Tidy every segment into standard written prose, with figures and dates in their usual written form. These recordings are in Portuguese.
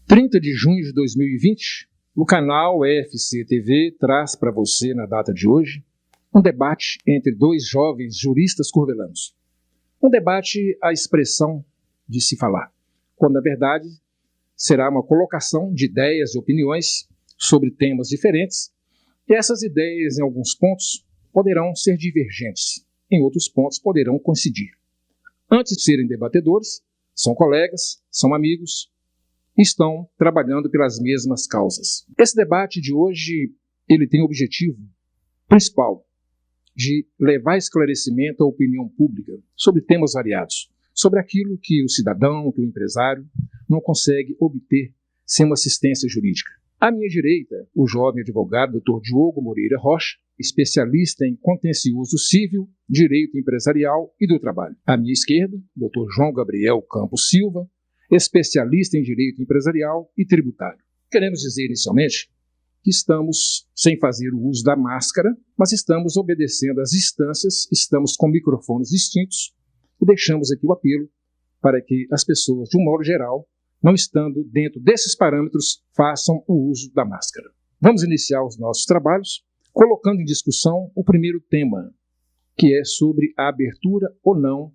30 de junho de 2020, o canal FCTV traz para você, na data de hoje, um debate entre dois jovens juristas curvelanos. Um debate à expressão de se falar, quando, na verdade, será uma colocação de ideias e opiniões sobre temas diferentes, e essas ideias, em alguns pontos, poderão ser divergentes, em outros pontos poderão coincidir. Antes de serem debatedores, são colegas, são amigos, e estão trabalhando pelas mesmas causas. Esse debate de hoje, ele tem o objetivo principal de levar esclarecimento à opinião pública sobre temas variados, sobre aquilo que o cidadão, que o empresário não consegue obter sem uma assistência jurídica. À minha direita, o jovem advogado Dr. Diogo Moreira Rocha, especialista em contencioso civil, direito empresarial e do trabalho. À minha esquerda, Dr. João Gabriel Campos Silva, especialista em direito empresarial e tributário. Queremos dizer inicialmente que estamos sem fazer o uso da máscara, mas estamos obedecendo às instâncias, estamos com microfones distintos e deixamos aqui o apelo para que as pessoas, de um modo geral, não estando dentro desses parâmetros, façam o uso da máscara. Vamos iniciar os nossos trabalhos colocando em discussão o primeiro tema, que é sobre a abertura ou não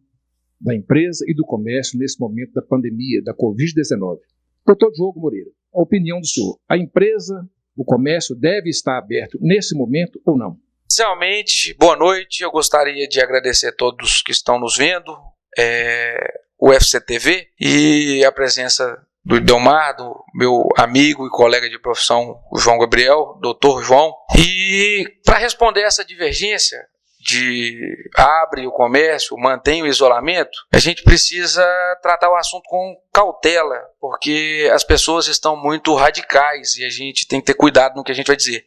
da empresa e do comércio nesse momento da pandemia, da Covid-19. Doutor Diogo Moreira, a opinião do senhor, a empresa, o comércio deve estar aberto nesse momento ou não? Inicialmente, boa noite, eu gostaria de agradecer a todos que estão nos vendo, o FCTV e a presença do Idelmar, do meu amigo e colega de profissão, o João Gabriel, doutor João. E para responder essa divergência de abre o comércio, mantém o isolamento, a gente precisa tratar o assunto com cautela, porque as pessoas estão muito radicais e a gente tem que ter cuidado no que a gente vai dizer.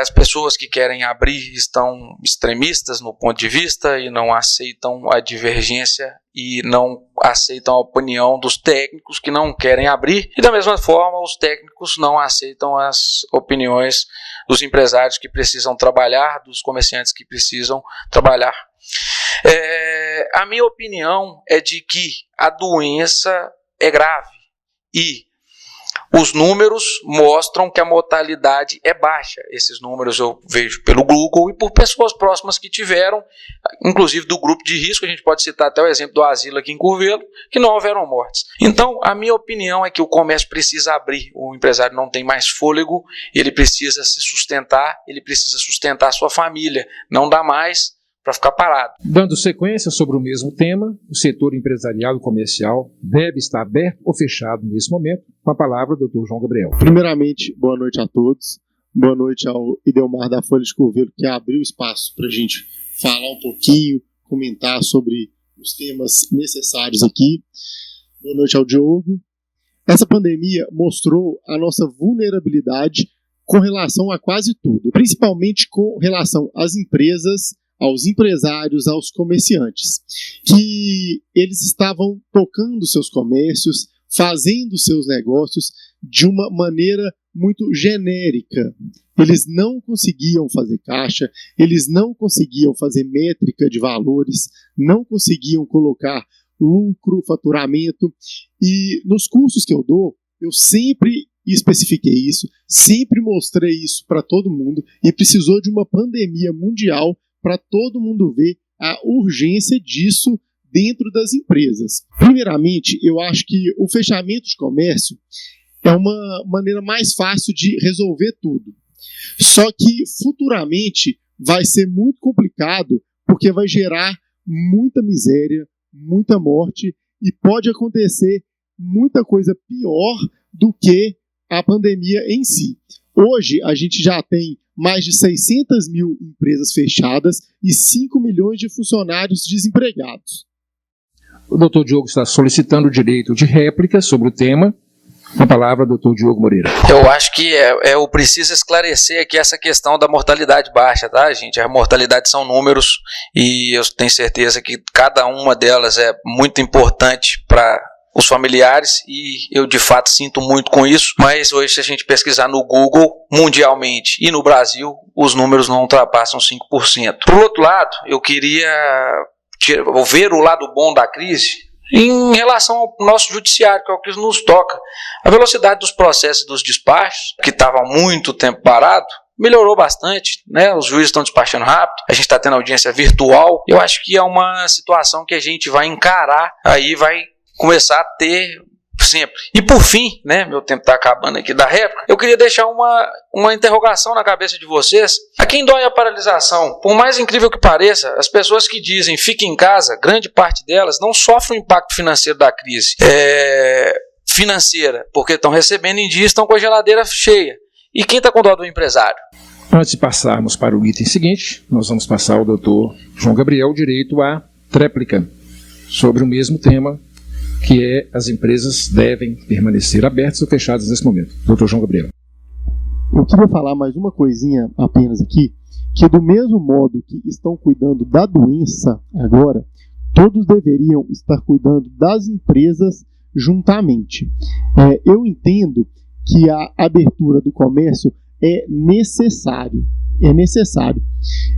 As pessoas que querem abrir estão extremistas no ponto de vista e não aceitam a divergência e não aceitam a opinião dos técnicos que não querem abrir, e da mesma forma os técnicos não aceitam as opiniões dos empresários que precisam trabalhar, dos comerciantes que precisam trabalhar. A minha opinião é de que a doença é grave e os números mostram que a mortalidade é baixa. Esses números eu vejo pelo Google e por pessoas próximas que tiveram, inclusive do grupo de risco. A gente pode citar até o exemplo do asilo aqui em Curvelo, que não houveram mortes. Então, a minha opinião é que o comércio precisa abrir. O empresário não tem mais fôlego, ele precisa se sustentar, ele precisa sustentar a sua família. Não dá mais para ficar parado. Dando sequência sobre o mesmo tema, o setor empresarial e comercial deve estar aberto ou fechado nesse momento? Com a palavra, doutor João Gabriel. Primeiramente, boa noite a todos. Boa noite ao Idelmar da Folha de Curvelo, que abriu espaço para a gente falar um pouquinho, comentar sobre os temas necessários aqui. Boa noite ao Diogo. Essa pandemia mostrou a nossa vulnerabilidade com relação a quase tudo, principalmente com relação às empresas, aos empresários, aos comerciantes, que eles estavam tocando seus comércios, fazendo seus negócios de uma maneira muito genérica. Eles não conseguiam fazer caixa, eles não conseguiam fazer métrica de valores, não conseguiam colocar lucro, faturamento. E nos cursos que eu dou, eu sempre especifiquei isso, sempre mostrei isso para todo mundo, e precisou de uma pandemia mundial para todo mundo ver a urgência disso dentro das empresas. Primeiramente, eu acho que o fechamento de comércio é uma maneira mais fácil de resolver tudo. Só que futuramente vai ser muito complicado, porque vai gerar muita miséria, muita morte, e pode acontecer muita coisa pior do que a pandemia em si. Hoje a gente já tem mais de 600 mil empresas fechadas e 5 milhões de funcionários desempregados. O doutor Diogo está solicitando o direito de réplica sobre o tema. Com a palavra, doutor Diogo Moreira. Eu acho que eu preciso esclarecer aqui essa questão da mortalidade baixa, tá, gente? A mortalidade são números e eu tenho certeza que cada uma delas é muito importante para os familiares, e eu de fato sinto muito com isso, mas hoje, se a gente pesquisar no Google, mundialmente e no Brasil, os números não ultrapassam 5%. Por outro lado, eu queria ver o lado bom da crise. Em relação ao nosso judiciário, que é o que nos toca, a velocidade dos processos e dos despachos, que estava há muito tempo parado, melhorou bastante, né? Os juízes estão despachando rápido, a gente está tendo audiência virtual. Eu acho que é uma situação que a gente vai encarar, aí vai começar a ter sempre. E por fim, né, meu tempo está acabando aqui da réplica, eu queria deixar uma interrogação na cabeça de vocês. A quem dói a paralisação? Por mais incrível que pareça, as pessoas que dizem fique em casa, grande parte delas não sofrem o impacto financeiro da crise financeira, porque estão recebendo em dia e estão com a geladeira cheia. E quem está com dó do empresário? Antes de passarmos para o item seguinte, nós vamos passar ao doutor João Gabriel direito à tréplica sobre o mesmo tema, que é as empresas devem permanecer abertas ou fechadas nesse momento. Doutor João Gabriel. Eu queria falar mais uma coisinha apenas aqui, que do mesmo modo que estão cuidando da doença agora, todos deveriam estar cuidando das empresas juntamente. Eu entendo que a abertura do comércio é necessário.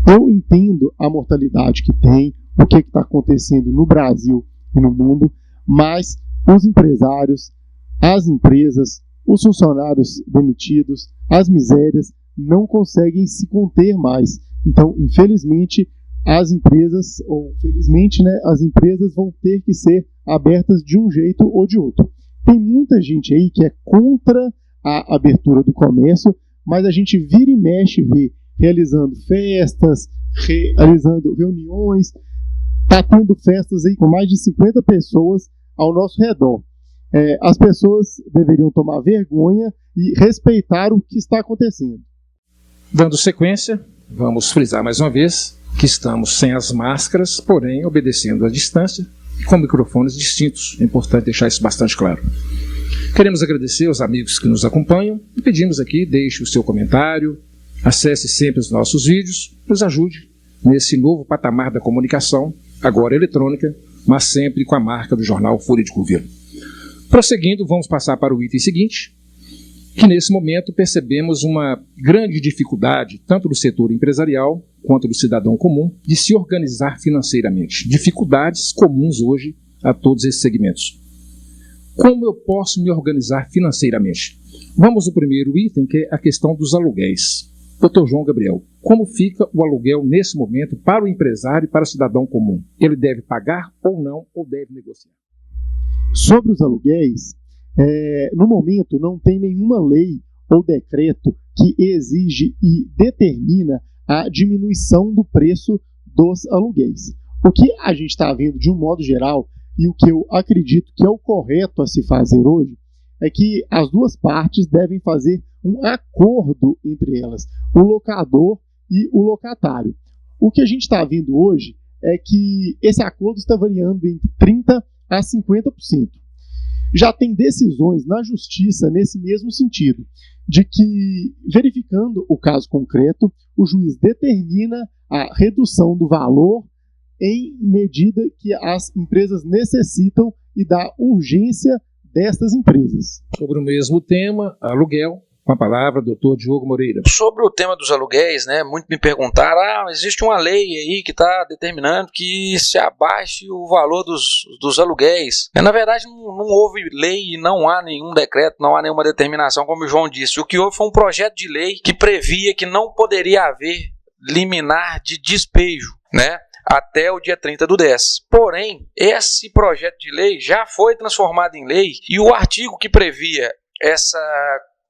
Eu entendo a mortalidade que tem, o que está acontecendo no Brasil e no mundo, mas os empresários, as empresas, os funcionários demitidos, as misérias não conseguem se conter mais. Então, infelizmente, as empresas, ou felizmente, né, as empresas vão ter que ser abertas de um jeito ou de outro. Tem muita gente aí que é contra a abertura do comércio, mas a gente vira e mexe vê realizando festas, realizando reuniões, está tendo festas aí com mais de 50 pessoas ao nosso redor. As pessoas deveriam tomar vergonha e respeitar o que está acontecendo. Dando sequência, vamos frisar mais uma vez que estamos sem as máscaras, porém obedecendo a distância e com microfones distintos. É importante deixar isso bastante claro. Queremos agradecer aos amigos que nos acompanham e pedimos aqui, deixe o seu comentário, acesse sempre os nossos vídeos, nos ajude nesse novo patamar da comunicação, agora eletrônica, mas sempre com a marca do jornal Folha de Curvelo. Prosseguindo, vamos passar para o item seguinte, que nesse momento percebemos uma grande dificuldade, tanto do setor empresarial quanto do cidadão comum, de se organizar financeiramente. Dificuldades comuns hoje a todos esses segmentos. Como eu posso me organizar financeiramente? Vamos ao primeiro item, que é a questão dos aluguéis. Dr. João Gabriel, como fica o aluguel nesse momento para o empresário e para o cidadão comum? Ele deve pagar ou não, ou deve negociar? Sobre os aluguéis, no momento não tem nenhuma lei ou decreto que exige e determina a diminuição do preço dos aluguéis. O que a gente está vendo de um modo geral, e o que eu acredito que é o correto a se fazer hoje, é que as duas partes devem fazer um acordo entre elas, o locador e o locatário. O que a gente está vendo hoje é que esse acordo está variando entre 30% a 50%. Já tem decisões na justiça nesse mesmo sentido, de que, verificando o caso concreto, o juiz determina a redução do valor em medida que as empresas necessitam e da urgência destas empresas. Sobre o mesmo tema, aluguel, com a palavra, doutor Diogo Moreira. Sobre o tema dos aluguéis, né, muito me perguntaram, existe uma lei aí que está determinando que se abaixe o valor dos aluguéis. Na verdade, não houve lei e não há nenhum decreto, não há nenhuma determinação, como o João disse. O que houve foi um projeto de lei que previa que não poderia haver liminar de despejo, né, até o dia 30/10. Porém, esse projeto de lei já foi transformado em lei e o artigo que previa essa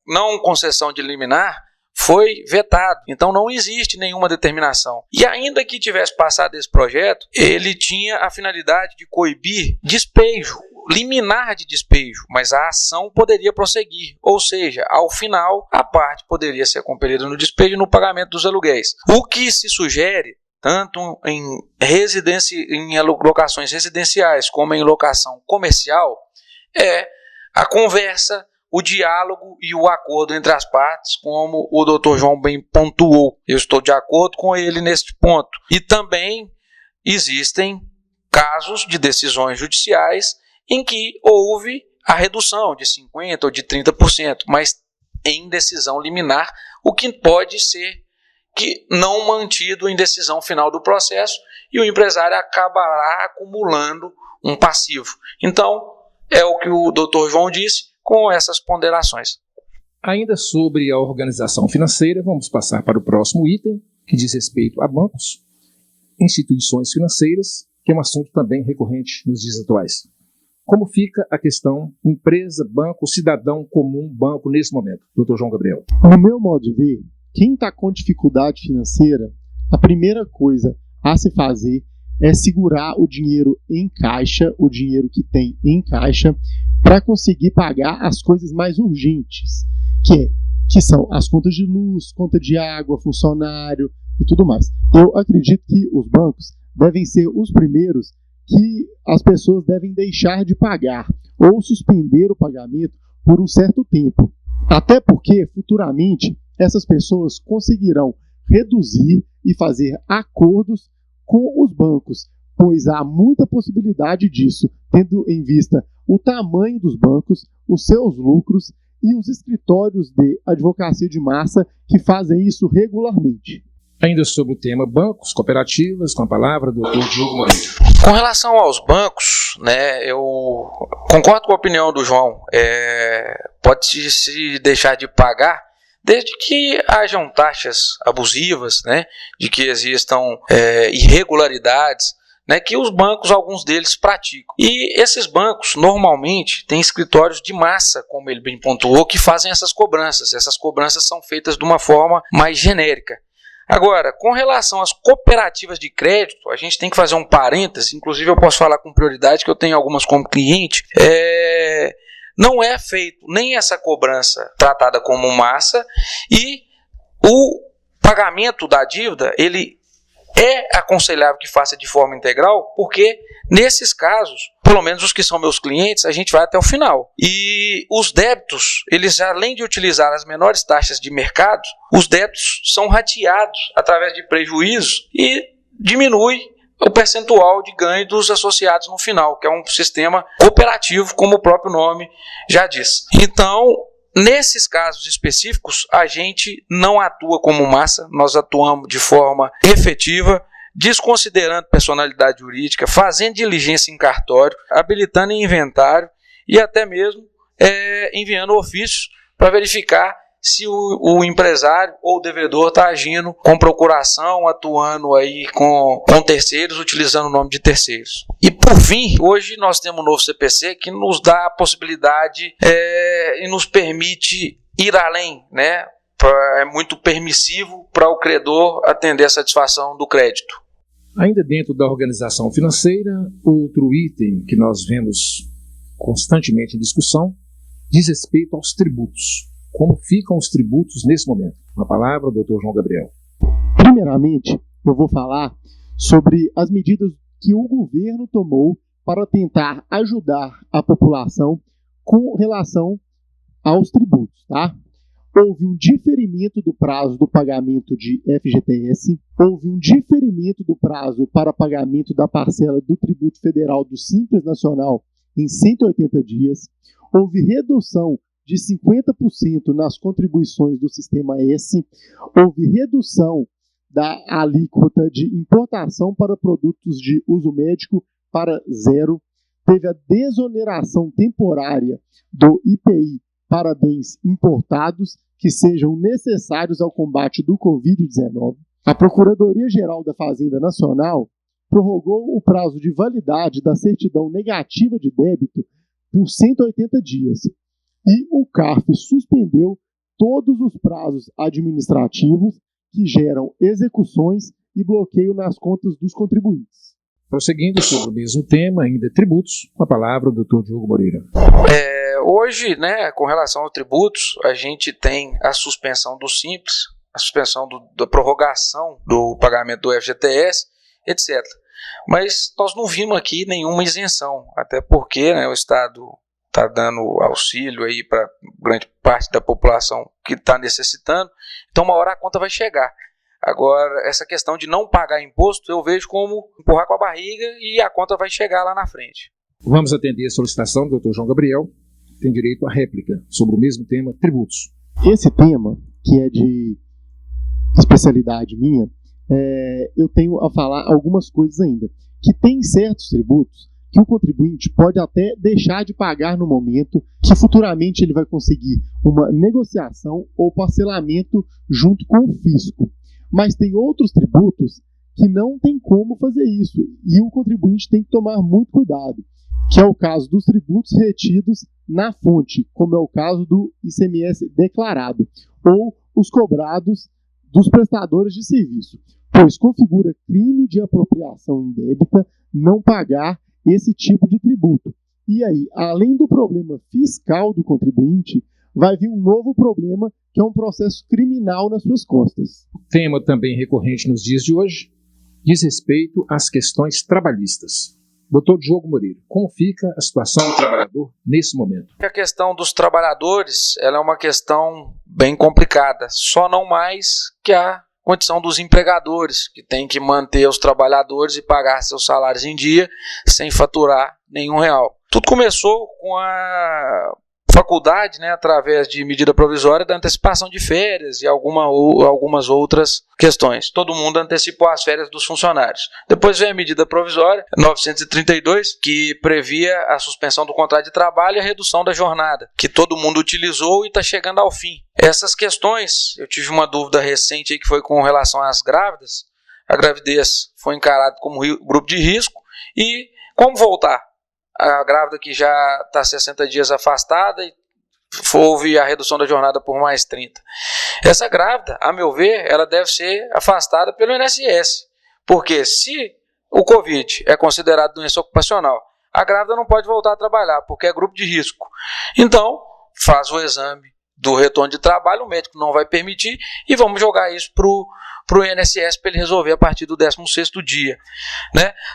não concessão de liminar foi vetado. Então não existe nenhuma determinação. E ainda que tivesse passado esse projeto, ele tinha a finalidade de coibir despejo, liminar de despejo, mas a ação poderia prosseguir. Ou seja, ao final, a parte poderia ser compelida no despejo e no pagamento dos aluguéis. O que se sugere, tanto em locações residenciais como em locação comercial, é a conversa, o diálogo e o acordo entre as partes, como o Dr. João bem pontuou. Eu estou de acordo com ele neste ponto. E também existem casos de decisões judiciais em que houve a redução de 50% ou de 30%, mas em decisão liminar, o que pode ser que não mantido em decisão final do processo e o empresário acabará acumulando um passivo. Então, é o que o Dr. João disse, com essas ponderações. Ainda sobre a organização financeira, vamos passar para o próximo item, que diz respeito a bancos, instituições financeiras, que é um assunto também recorrente nos dias atuais. Como fica a questão empresa, banco, cidadão comum, banco nesse momento? Dr. João Gabriel. No meu modo de ver, quem está com dificuldade financeira, a primeira coisa a se fazer é segurar o dinheiro em caixa, o dinheiro que tem em caixa, para conseguir pagar as coisas mais urgentes, que são as contas de luz, conta de água, funcionário e tudo mais. Eu acredito que os bancos devem ser os primeiros que as pessoas devem deixar de pagar ou suspender o pagamento por um certo tempo. Até porque, futuramente, essas pessoas conseguirão reduzir e fazer acordos com os bancos, pois há muita possibilidade disso, tendo em vista o tamanho dos bancos, os seus lucros e os escritórios de advocacia de massa que fazem isso regularmente. Ainda sobre o tema bancos, cooperativas, com a palavra do Dr. Diogo Moreira. Com relação aos bancos, né, eu concordo com a opinião do João. Pode se deixar de pagar desde que hajam taxas abusivas, né, de que existam irregularidades, né, que os bancos, alguns deles, praticam. E esses bancos, normalmente, têm escritórios de massa, como ele bem pontuou, que fazem essas cobranças. Essas cobranças são feitas de uma forma mais genérica. Agora, com relação às cooperativas de crédito, a gente tem que fazer um parêntese, inclusive eu posso falar com prioridade, que eu tenho algumas como cliente, não é feito nem essa cobrança tratada como massa, e o pagamento da dívida, ele é aconselhável que faça de forma integral, porque nesses casos, pelo menos os que são meus clientes, a gente vai até o final. E os débitos, eles além de utilizar as menores taxas de mercado, os débitos são rateados através de prejuízos e diminui o percentual de ganho dos associados no final, que é um sistema cooperativo, como o próprio nome já diz. Então, nesses casos específicos, a gente não atua como massa, nós atuamos de forma efetiva, desconsiderando personalidade jurídica, fazendo diligência em cartório, habilitando em inventário e até mesmo enviando ofícios para verificar se o empresário ou o devedor está agindo com procuração, atuando aí com terceiros, utilizando o nome de terceiros. E por fim, hoje nós temos um novo CPC que nos dá a possibilidade e nos permite ir além, né? É muito permissivo para o credor atender a satisfação do crédito. Ainda dentro da organização financeira, outro item que nós vemos constantemente em discussão diz respeito aos tributos. Como ficam os tributos nesse momento? Uma palavra, Dr. João Gabriel. Primeiramente, eu vou falar sobre as medidas que o governo tomou para tentar ajudar a população com relação aos tributos, tá? Houve um diferimento do prazo do pagamento de FGTS, houve um diferimento do prazo para pagamento da parcela do tributo federal do Simples Nacional em 180 dias, houve redução de 50% nas contribuições do Sistema S, houve redução da alíquota de importação para produtos de uso médico para zero, teve a desoneração temporária do IPI para bens importados que sejam necessários ao combate do Covid-19. A Procuradoria-Geral da Fazenda Nacional prorrogou o prazo de validade da certidão negativa de débito por 180 dias. E o CARF suspendeu todos os prazos administrativos que geram execuções e bloqueio nas contas dos contribuintes. Prosseguindo sobre o mesmo tema, ainda tributos, com a palavra do Dr. Diogo Moreira. Hoje, né, com relação aos tributos, a gente tem a suspensão do Simples, a suspensão da prorrogação do pagamento do FGTS, etc. Mas nós não vimos aqui nenhuma isenção, até porque, né, o Estado está dando auxílio aí para grande parte da população que está necessitando, então uma hora a conta vai chegar. Agora, essa questão de não pagar imposto, eu vejo como empurrar com a barriga e a conta vai chegar lá na frente. Vamos atender a solicitação do Dr. João Gabriel, que tem direito à réplica sobre o mesmo tema, tributos. Esse tema, que é de especialidade minha, eu tenho a falar algumas coisas ainda. Que tem certos tributos que o contribuinte pode até deixar de pagar no momento, que futuramente ele vai conseguir uma negociação ou parcelamento junto com o fisco. Mas tem outros tributos que não tem como fazer isso, e o contribuinte tem que tomar muito cuidado, que é o caso dos tributos retidos na fonte, como é o caso do ICMS declarado, ou os cobrados dos prestadores de serviço, pois configura crime de apropriação indébita não pagar esse tipo de tributo. E aí, além do problema fiscal do contribuinte, vai vir um novo problema, que é um processo criminal nas suas costas. Tema também recorrente nos dias de hoje diz respeito às questões trabalhistas. Doutor Diogo Moreira, como fica a situação do trabalhador nesse momento? A questão dos trabalhadores ela é uma questão bem complicada, só não mais que a condição dos empregadores, que tem que manter os trabalhadores e pagar seus salários em dia sem faturar nenhum real. Tudo começou com a faculdade, através de medida provisória da antecipação de férias e algumas outras questões. Todo mundo antecipou as férias dos funcionários. Depois veio a medida provisória 932, que previa a suspensão do contrato de trabalho e a redução da jornada, que todo mundo utilizou e está chegando ao fim. Essas questões, eu tive uma dúvida recente aí, que foi com relação às grávidas. A gravidez foi encarada como grupo de risco e como voltar? A grávida que já está 60 dias afastada e houve a redução da jornada por mais 30. Essa grávida, a meu ver, ela deve ser afastada pelo INSS, porque se o Covid é considerado doença ocupacional, a grávida não pode voltar a trabalhar, porque é grupo de risco. Então, faz o exame do retorno de trabalho, o médico não vai permitir e vamos jogar isso para o INSS para ele resolver a partir do 16º dia.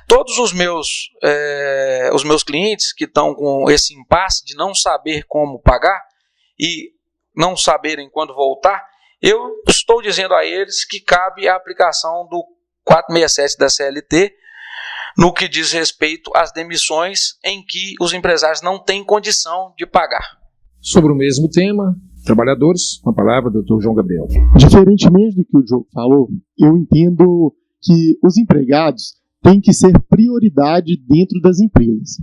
Todos os meus clientes que estão com esse impasse de não saber como pagar e não saberem quando voltar, eu estou dizendo a eles que cabe a aplicação do 467 da CLT no que diz respeito às demissões em que os empresários não têm condição de pagar. Sobre o mesmo tema, trabalhadores, com a palavra do Dr. João Gabriel. Diferentemente do que o Diogo falou, eu entendo que os empregados têm que ser prioridade dentro das empresas.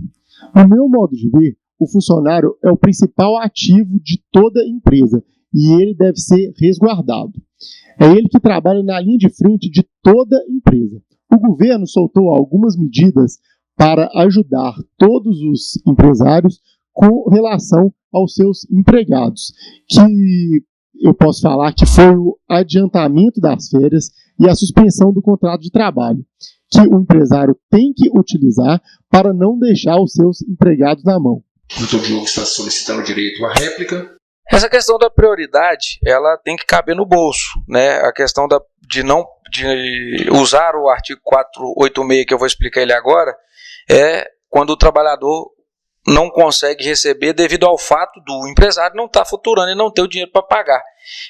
No meu modo de ver, o funcionário é o principal ativo de toda empresa e ele deve ser resguardado. É ele que trabalha na linha de frente de toda empresa. O governo soltou algumas medidas para ajudar todos os empresários com relação aos seus empregados, que eu posso falar que foi o adiantamento das férias e a suspensão do contrato de trabalho, que o empresário tem que utilizar para não deixar os seus empregados na mão. O doutor Diogo está solicitando direito à réplica. Essa questão da prioridade, ela tem que caber no bolso, A questão de usar o artigo 486, que eu vou explicar ele agora, é quando o trabalhador não consegue receber devido ao fato do empresário não estar faturando e não ter o dinheiro para pagar.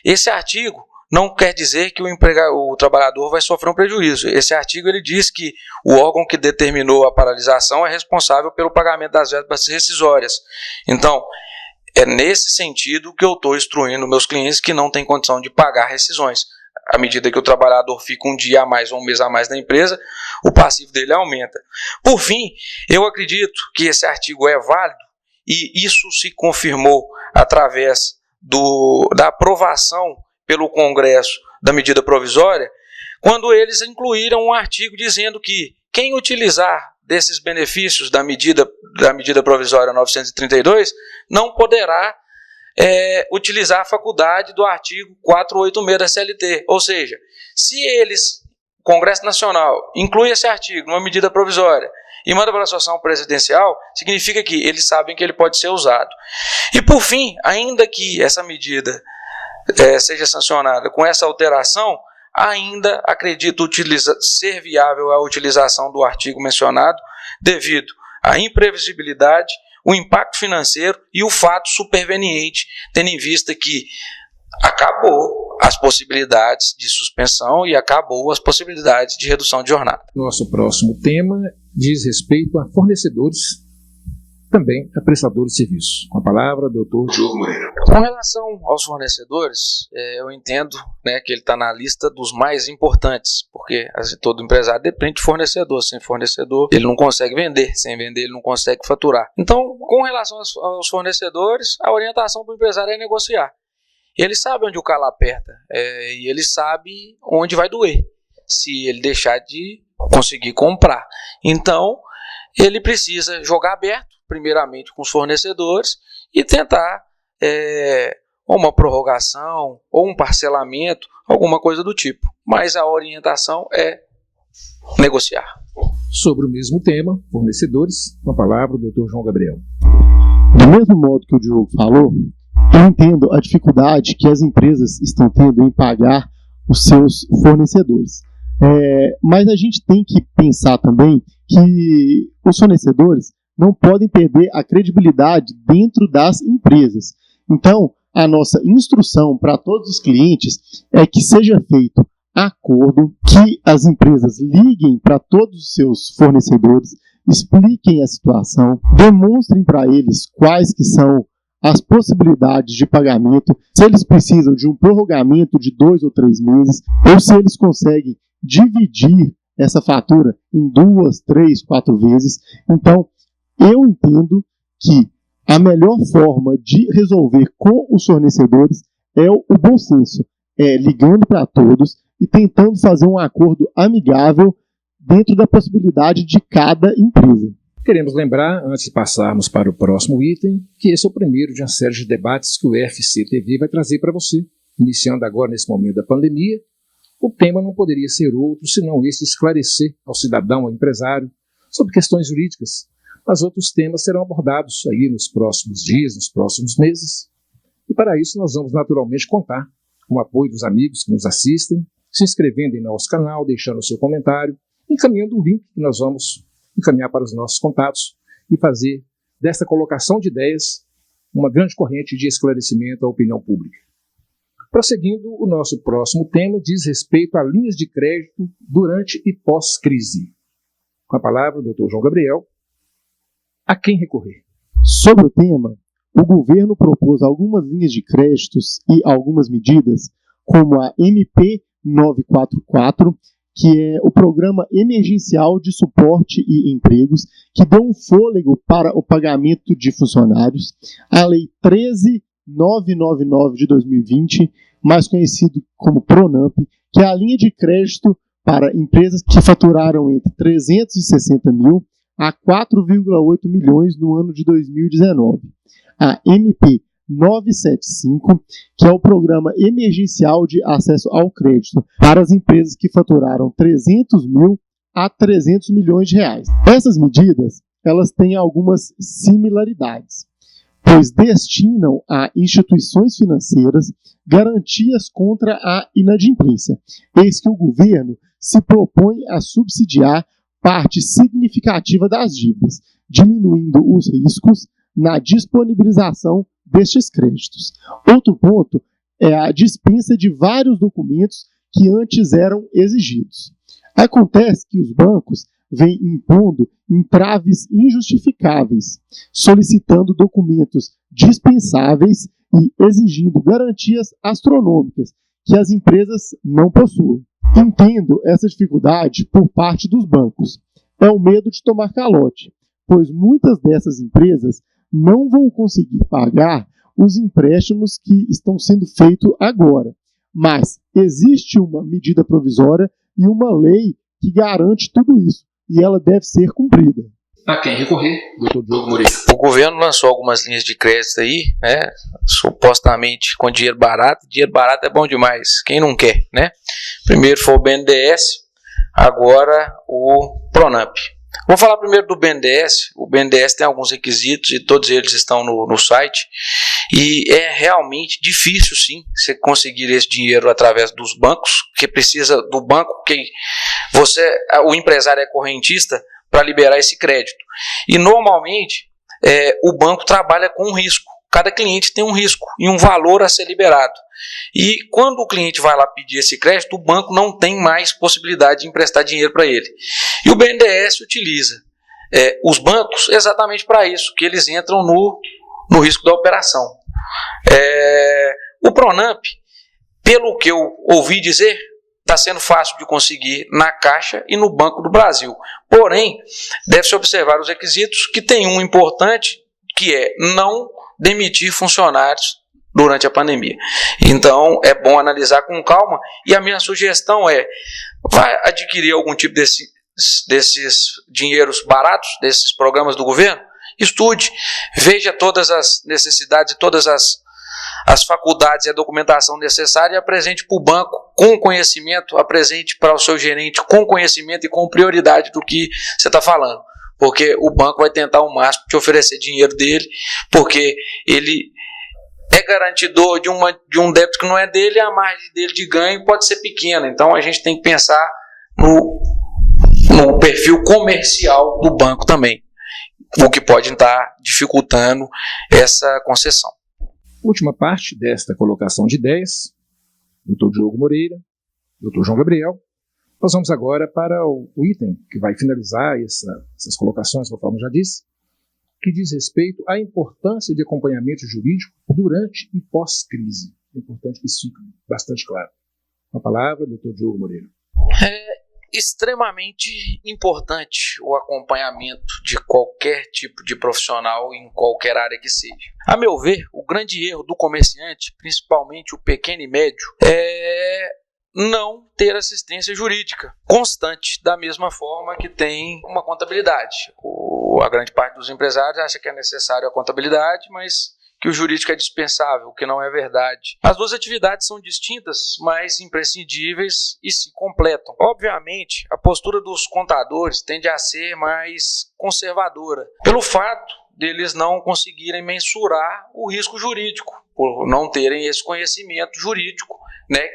Esse artigo não quer dizer que o trabalhador vai sofrer um prejuízo. Esse artigo ele diz que o órgão que determinou a paralisação é responsável pelo pagamento das verbas rescisórias. Então, é nesse sentido que eu estou instruindo meus clientes que não têm condição de pagar rescisões. À medida que o trabalhador fica um dia a mais ou um mês a mais na empresa, o passivo dele aumenta. Por fim, eu acredito que esse artigo é válido e isso se confirmou através da aprovação pelo Congresso da medida provisória, quando eles incluíram um artigo dizendo que quem utilizar desses benefícios da medida provisória 932 não poderá utilizar a faculdade do artigo 486 da CLT. Ou seja, se o Congresso Nacional inclui esse artigo numa medida provisória e manda para a associação presidencial, significa que eles sabem que ele pode ser usado. E por fim, ainda que essa medida seja sancionada com essa alteração, ainda acredito ser viável a utilização do artigo mencionado devido à imprevisibilidade, o impacto financeiro e o fato superveniente, tendo em vista que acabou as possibilidades de suspensão e acabou as possibilidades de redução de jornada. Nosso próximo tema diz respeito a fornecedores também a prestadores de serviços. Com a palavra, doutor Diogo Moreira. Com relação aos fornecedores, eu entendo, né, que ele está na lista dos mais importantes, porque todo empresário depende de fornecedor. Sem fornecedor, ele não consegue vender. Sem vender, ele não consegue faturar. Então, com relação aos fornecedores, a orientação para o empresário é negociar. Ele sabe onde o calo aperta, e ele sabe onde vai doer, se ele deixar de conseguir comprar. Então, ele precisa jogar aberto, primeiramente com os fornecedores, e tentar uma prorrogação ou um parcelamento, alguma coisa do tipo. Mas a orientação é negociar. Sobre o mesmo tema, fornecedores, com a palavra o doutor João Gabriel. Do mesmo modo que o Diogo falou, eu entendo a dificuldade que as empresas estão tendo em pagar os seus fornecedores. Mas a gente tem que pensar também que os fornecedores não podem perder a credibilidade dentro das empresas. Então, a nossa instrução para todos os clientes é que seja feito acordo, que as empresas liguem para todos os seus fornecedores, expliquem a situação, demonstrem para eles quais que são as possibilidades de pagamento, se eles precisam de um prorrogamento de 2 ou 3 meses, ou se eles conseguem dividir essa fatura em 2, 3, 4 vezes. Então, eu entendo que a melhor forma de resolver com os fornecedores é o bom senso, ligando para todos e tentando fazer um acordo amigável dentro da possibilidade de cada empresa. Queremos lembrar, antes de passarmos para o próximo item, que esse é o primeiro de uma série de debates que o FCTV vai trazer para você. Iniciando agora nesse momento da pandemia, o tema não poderia ser outro senão esse: esclarecer ao cidadão, ao empresário, sobre questões jurídicas. Mas outros temas serão abordados aí nos próximos dias, nos próximos meses. E para isso nós vamos naturalmente contar com o apoio dos amigos que nos assistem, se inscrevendo em nosso canal, deixando o seu comentário, encaminhando o link que nós vamos encaminhar para os nossos contatos e fazer desta colocação de ideias uma grande corrente de esclarecimento à opinião pública. Prosseguindo, o nosso próximo tema diz respeito a linhas de crédito durante e pós-crise. Com a palavra, o doutor João Gabriel. A quem recorrer? Sobre o tema, o governo propôs algumas linhas de créditos e algumas medidas, como a MP 944, que é o Programa Emergencial de Suporte e Empregos, que deu um fôlego para o pagamento de funcionários, a Lei 13.999 de 2020, mais conhecido como PRONAMP, que é a linha de crédito para empresas que faturaram entre 360 mil a 4,8 milhões no ano de 2019. A MP 975, que é o Programa Emergencial de Acesso ao Crédito para as empresas que faturaram 300 mil a 300 milhões de reais. Essas medidas, elas têm algumas similaridades, pois destinam a instituições financeiras garantias contra a inadimplência. Eis que o governo se propõe a subsidiar parte significativa das dívidas, diminuindo os riscos na disponibilização destes créditos. Outro ponto é a dispensa de vários documentos que antes eram exigidos. Acontece que os bancos vêm impondo entraves injustificáveis, solicitando documentos dispensáveis e exigindo garantias astronômicas que as empresas não possuem. Entendo essa dificuldade por parte dos bancos. É o medo de tomar calote, pois muitas dessas empresas não vão conseguir pagar os empréstimos que estão sendo feitos agora. Mas existe uma medida provisória e uma lei que garante tudo isso, e ela deve ser cumprida. A quem recorrer, doutor Diogo Moreira? O governo lançou algumas linhas de crédito aí, né, supostamente com dinheiro barato. Dinheiro barato é bom demais, quem não quer, né? Primeiro foi o BNDES, agora o PRONAMP. Vou falar primeiro do BNDES. O BNDES tem alguns requisitos e todos eles estão no site. E é realmente difícil, sim, você conseguir esse dinheiro através dos bancos, porque precisa do banco, que o empresário é correntista para liberar esse crédito. E normalmente o banco trabalha com um risco. Cada cliente tem um risco e um valor a ser liberado. E quando o cliente vai lá pedir esse crédito, o banco não tem mais possibilidade de emprestar dinheiro para ele. E o BNDES utiliza os bancos exatamente para isso, que eles entram no risco da operação. O Pronamp, pelo que eu ouvi dizer, está sendo fácil de conseguir na Caixa e no Banco do Brasil. Porém, deve-se observar os requisitos, que tem um importante, que é não demitir funcionários durante a pandemia. Então, é bom analisar com calma, e a minha sugestão vai adquirir algum tipo desses dinheiros baratos, desses programas do governo? Estude, veja todas as necessidades, todas as faculdades e a documentação necessária e apresente para o banco com conhecimento, apresente para o seu gerente com conhecimento e com prioridade do que você está falando. Porque o banco vai tentar ao máximo te oferecer dinheiro dele, porque ele é garantidor de um débito que não é dele, a margem dele de ganho pode ser pequena. Então a gente tem que pensar no perfil comercial do banco também, o que pode estar dificultando essa concessão. Última parte desta colocação de ideias, Dr. Diogo Moreira, Dr. João Gabriel. Nós vamos agora para o item que vai finalizar essas colocações, conforme já disse, que diz respeito à importância de acompanhamento jurídico durante e pós-crise. É importante que isso fique bastante claro. Com a palavra, Dr. Diogo Moreira. É extremamente importante o acompanhamento de qualquer tipo de profissional em qualquer área que seja. A meu ver, o grande erro do comerciante, principalmente o pequeno e médio, é não ter assistência jurídica constante, da mesma forma que tem uma contabilidade. A grande parte dos empresários acha que é necessário a contabilidade, mas que o jurídico é dispensável, o que não é verdade. As duas atividades são distintas, mas imprescindíveis e se completam. Obviamente, a postura dos contadores tende a ser mais conservadora, pelo fato deles não conseguirem mensurar o risco jurídico, por não terem esse conhecimento jurídico,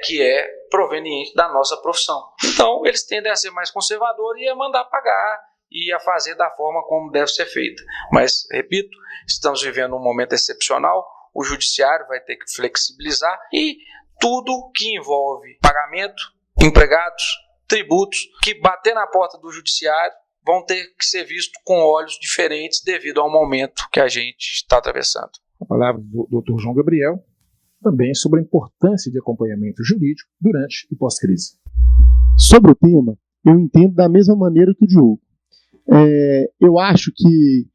que é proveniente da nossa profissão. Então, eles tendem a ser mais conservadores e a mandar pagar e a fazer da forma como deve ser feita. Mas, repito, estamos vivendo um momento excepcional, o judiciário vai ter que flexibilizar e tudo que envolve pagamento, empregados, tributos, que bater na porta do judiciário vão ter que ser visto com olhos diferentes devido ao momento que a gente está atravessando. A palavra do Dr. João Gabriel, também sobre a importância de acompanhamento jurídico durante e pós-crise. Sobre o tema, eu entendo da mesma maneira que o Diogo. Eu acho que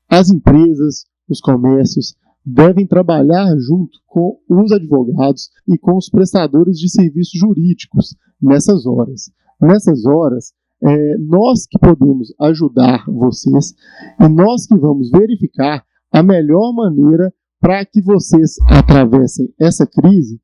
as empresas, os comércios, devem trabalhar junto com os advogados e com os prestadores de serviços jurídicos nessas horas. Nessas horas, nós que podemos ajudar vocês e nós que vamos verificar a melhor maneira para que vocês atravessem essa crise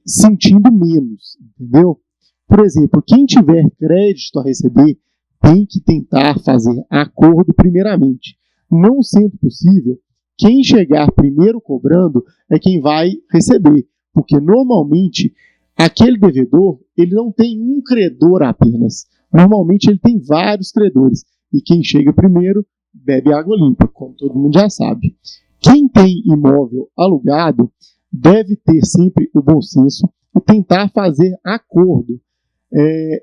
sentindo menos, entendeu? Por exemplo, quem tiver crédito a receber tem que tentar fazer acordo primeiramente. Não sendo possível, quem chegar primeiro cobrando é quem vai receber, porque normalmente aquele devedor ele não tem um credor apenas. Normalmente ele tem vários credores e quem chega primeiro bebe água limpa, como todo mundo já sabe. Quem tem imóvel alugado deve ter sempre o bom senso e tentar fazer acordo,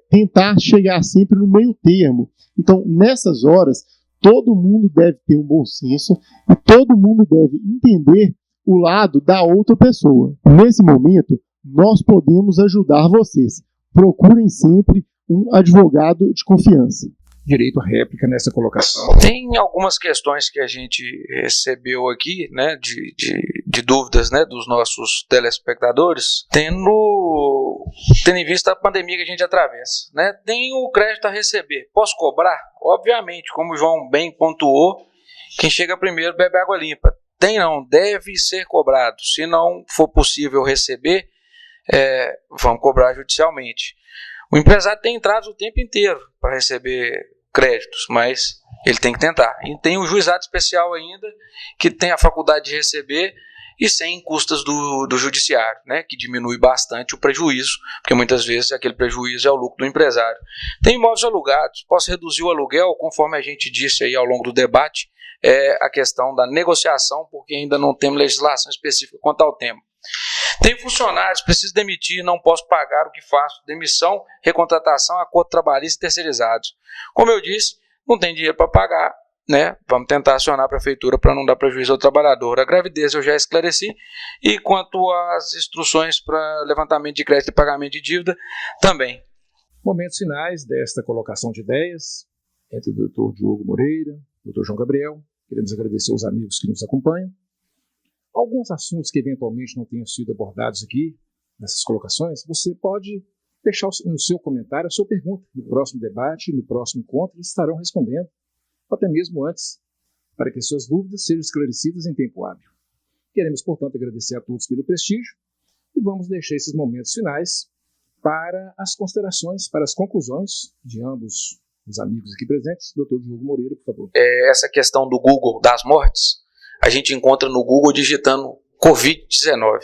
tentar chegar sempre no meio termo. Então, nessas horas, todo mundo deve ter um bom senso e todo mundo deve entender o lado da outra pessoa. Nesse momento, nós podemos ajudar vocês. Procurem sempre um advogado de confiança. Direito à réplica nessa colocação. Tem algumas questões que a gente recebeu aqui, de dúvidas, dos nossos telespectadores, tendo em vista a pandemia que a gente atravessa. Tem o crédito a receber. Posso cobrar? Obviamente, como o João bem pontuou, quem chega primeiro bebe água limpa. Não, deve ser cobrado. Se não for possível receber, vamos cobrar judicialmente. O empresário tem entradas o tempo inteiro para receber créditos, mas ele tem que tentar. E tem o juizado especial ainda, que tem a faculdade de receber e sem custas do judiciário, que diminui bastante o prejuízo, porque muitas vezes aquele prejuízo é o lucro do empresário. Tem imóveis alugados, posso reduzir o aluguel, conforme a gente disse aí ao longo do debate, a questão da negociação, porque ainda não temos legislação específica quanto ao tema. Tem funcionários, preciso demitir, não posso pagar o que faço, demissão, recontratação, acordo trabalhista e terceirizados. Como eu disse, não tem dinheiro para pagar, né? Vamos tentar acionar a prefeitura para não dar prejuízo ao trabalhador. A gravidez eu já esclareci, e quanto às instruções para levantamento de crédito e pagamento de dívida, também. Momentos finais desta colocação de ideias entre o Dr. Diogo Moreira, o Dr. João Gabriel. Queremos agradecer aos amigos que nos acompanham. Alguns assuntos que eventualmente não tenham sido abordados aqui, nessas colocações, você pode deixar no seu comentário a sua pergunta. No próximo debate, no próximo encontro, eles estarão respondendo, ou até mesmo antes, para que suas dúvidas sejam esclarecidas em tempo hábil. Queremos, portanto, agradecer a todos pelo prestígio e vamos deixar esses momentos finais para as considerações, para as conclusões de ambos os amigos aqui presentes. Dr. Diogo Moreira, por favor. Essa questão do Google das mortes, a gente encontra no Google digitando Covid-19.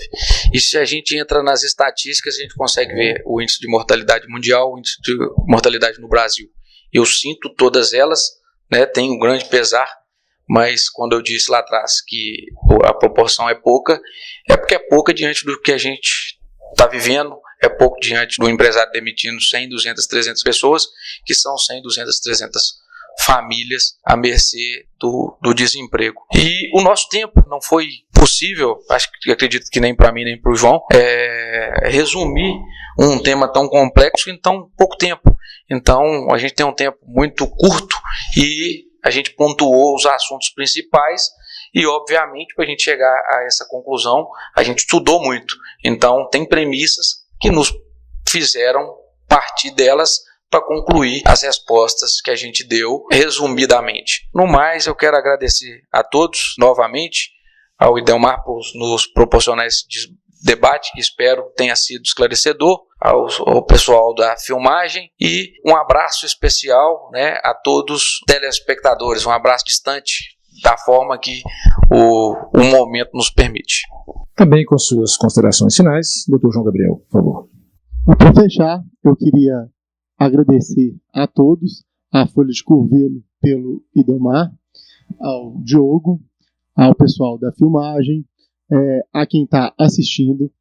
E se a gente entra nas estatísticas, a gente consegue ver o índice de mortalidade mundial, o índice de mortalidade no Brasil. Eu sinto todas elas, né, tenho um grande pesar, mas quando eu disse lá atrás que a proporção é pouca, é porque é pouca diante do que a gente está vivendo, é pouco diante do empresário demitindo 100, 200, 300 pessoas, que são 100, 200, 300 famílias à mercê do desemprego. E o nosso tempo não foi possível, acredito que nem para mim nem para o João, resumir um tema tão complexo em tão pouco tempo. Então a gente tem um tempo muito curto e a gente pontuou os assuntos principais e, obviamente, para a gente chegar a essa conclusão, a gente estudou muito. Então tem premissas que nos fizeram partir delas para concluir as respostas que a gente deu resumidamente. No mais, eu quero agradecer a todos novamente, ao Idelmar por nos proporcionar esse debate, que espero tenha sido esclarecedor, ao pessoal da filmagem, e um abraço especial, né, a todos os telespectadores, um abraço distante da forma que o momento nos permite. Também com suas considerações finais, Dr. João Gabriel, por favor. Para fechar, eu queria agradecer a todos, à Folha de Curvelo pelo Idelmar, ao Diogo, ao pessoal da filmagem, a quem está assistindo.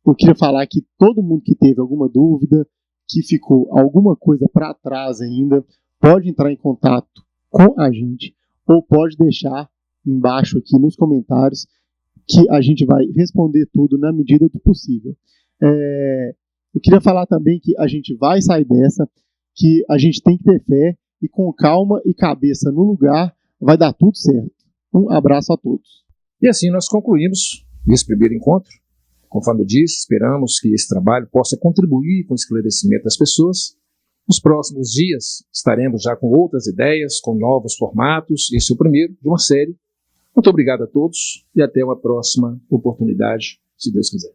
Eu queria falar que todo mundo que teve alguma dúvida, que ficou alguma coisa para trás ainda, pode entrar em contato com a gente, ou pode deixar embaixo aqui nos comentários, que a gente vai responder tudo na medida do possível. Eu queria falar também que a gente vai sair dessa, que a gente tem que ter fé e com calma e cabeça no lugar vai dar tudo certo. Um abraço a todos. E assim nós concluímos esse primeiro encontro. Conforme eu disse, esperamos que esse trabalho possa contribuir com o esclarecimento das pessoas. Nos próximos dias estaremos já com outras ideias, com novos formatos. Esse é o primeiro de uma série. Muito obrigado a todos e até uma próxima oportunidade, se Deus quiser.